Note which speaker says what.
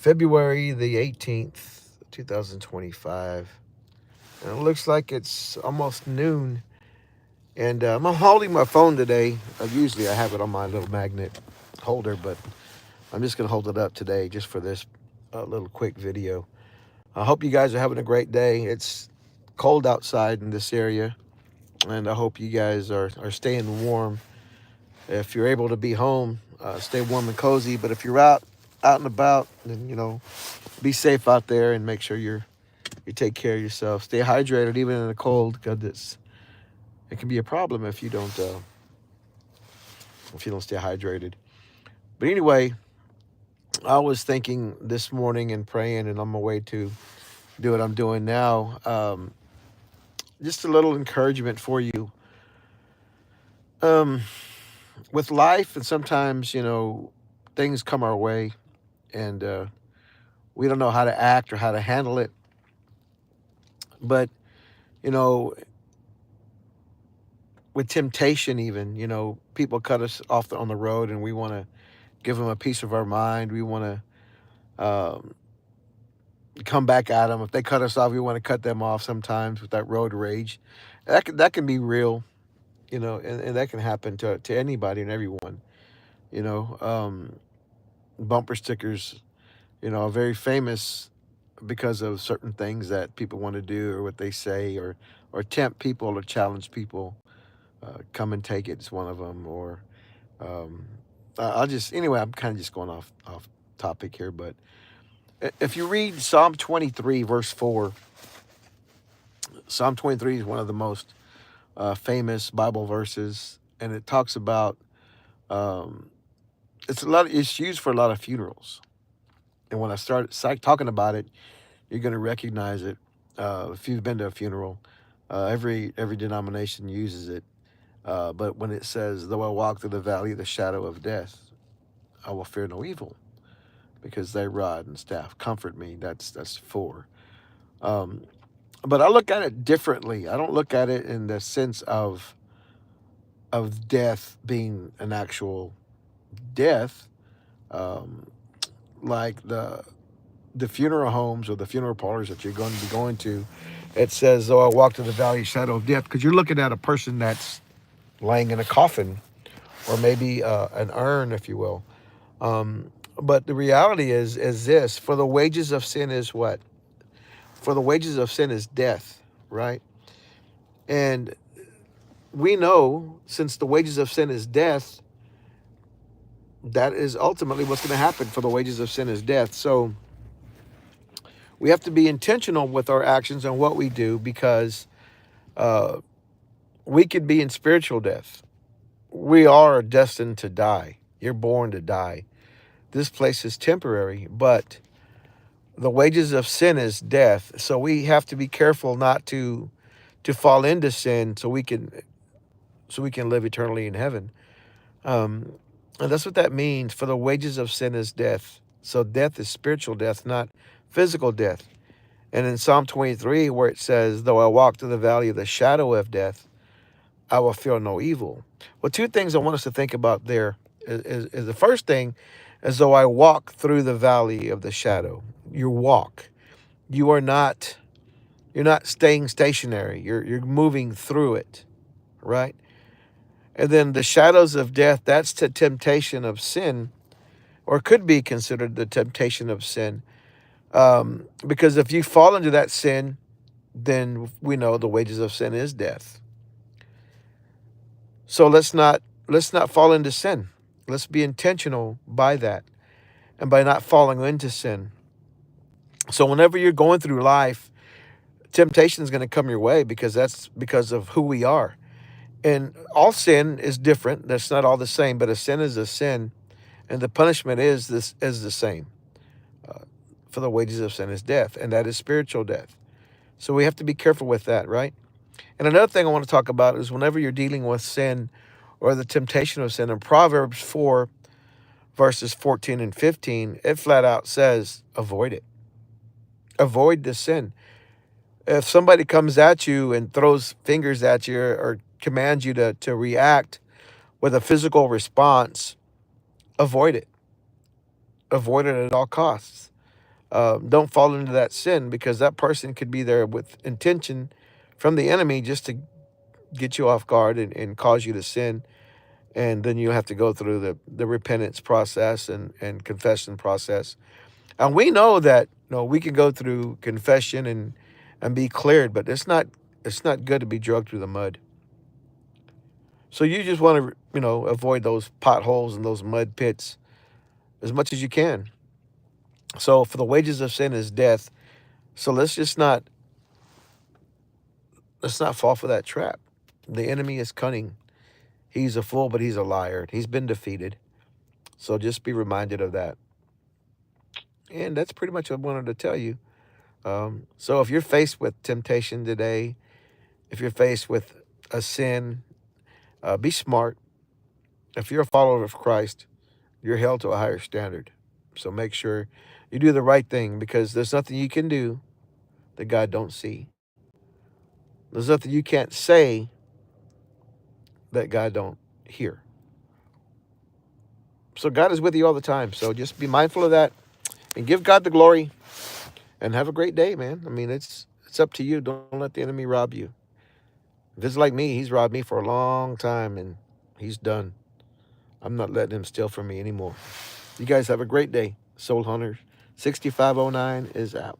Speaker 1: February the 18th, 2025. And it looks like it's almost noon. And I'm holding my phone today. Usually I have it on my little magnet holder, but I'm just going to hold it up today just for this little quick video. I hope you guys are having a great day. It's cold outside in this area, and I hope you guys are staying warm. If you're able to be home, stay warm and cozy. But if you're out and about, then be safe out there and make sure you take care of yourself. Stay hydrated even in the cold, because it can be a problem if you don't stay hydrated. But anyway, I was thinking this morning and praying, and on my way to do what I'm doing now. Just a little encouragement for you. Um, with life, and sometimes things come our way, and we don't know how to act or how to handle it. But you know, with temptation, even people cut us off on the road, and we want to give them a piece of our mind. We want to come back at them. If they cut us off, we want to cut them off. Sometimes with that road rage, that can be real, and that can happen to anybody and everyone. You know, um, Bumper stickers, are very famous because of certain things that people want to do or what they say, or tempt people or challenge people. Come and take it's one of them. Or um, I'll just anyway. I'm kind of just going off topic here, but if you read Psalm 23 verse 4, Psalm 23 is one of the most famous Bible verses, and it talks about um, it's used for a lot of funerals. And when I start talking about it, you're going to recognize it. If you've been to a funeral, every denomination uses it. But when it says, "Though I walk through the valley of the shadow of death, I will fear no evil, because thy rod and staff comfort me." That's four. Um, but I look at it differently. I don't look at it in the sense of death being an actual death, um, like the funeral homes or the funeral parlors that you're going to be going to. It says, "Though I walk through the valley shadow of death," because you're looking at a person that's laying in a coffin, or maybe an urn, if you will. But the reality is this: for the wages of sin is what? For the wages of sin is death, right? And we know, since the wages of sin is death, that is ultimately what's going to happen. For the wages of sin is death. So we have to be intentional with our actions and what we do, because uh, we could be in spiritual death. We are destined to die. You're born to die. This place is temporary, but the wages of sin is death. So we have to be careful not to fall into sin, so we can live eternally in heaven. Um, and that's what that means. For the wages of sin is death. So death is spiritual death, not physical death. And in Psalm 23, where it says, "Though I walk through the valley of the shadow of death, I will feel no evil." Well, two things I want us to think about there is the first thing is, though I walk through the valley of the shadow. You walk. You are not you're not staying stationary. You're moving through it, right? And then the shadows of death, that's the temptation of sin, or could be considered the temptation of sin. Because if you fall into that sin, then we know the wages of sin is death. So let's not fall into sin. Let's be intentional by that, and by not falling into sin. So whenever you're going through life, temptation is going to come your way, because that's because of who we are. And all sin is different. That's not all the same, but a sin is a sin, and the punishment is the same. Uh, for the wages of sin is death, and that is spiritual death. So we have to be careful with that, right? And another thing I want to talk about is, whenever you're dealing with sin or the temptation of sin, in Proverbs 4, verses 14 and 15, it flat out says, avoid it. Avoid the sin. If somebody comes at you and throws fingers at you, or commands you to react with a physical response, avoid it. Avoid it at all costs. don't fall into that sin, because that person could be there with intention from the enemy just to get you off guard and cause you to sin. And then you have to go through the repentance process and confession process. And we know that, we can go through confession and be cleared, but it's not good to be drugged through the mud. So you just want to, avoid those potholes and those mud pits as much as you can. So for the wages of sin is death. So let's not fall for that trap. The enemy is cunning. He's a fool, but he's a liar. He's been defeated. So just be reminded of that. And that's pretty much what I wanted to tell you. So if you're faced with temptation today, if you're faced with a sin, be smart. If you're a follower of Christ, you're held to a higher standard. So make sure you do the right thing, because there's nothing you can do that God don't see. There's nothing you can't say that God don't hear. So God is with you all the time. So just be mindful of that and give God the glory and have a great day, man. I mean, it's up to you. Don't let the enemy rob you. If it's like me, he's robbed me for a long time and he's done. I'm not letting him steal from me anymore. You guys have a great day. Soul Hunters 6509 is out.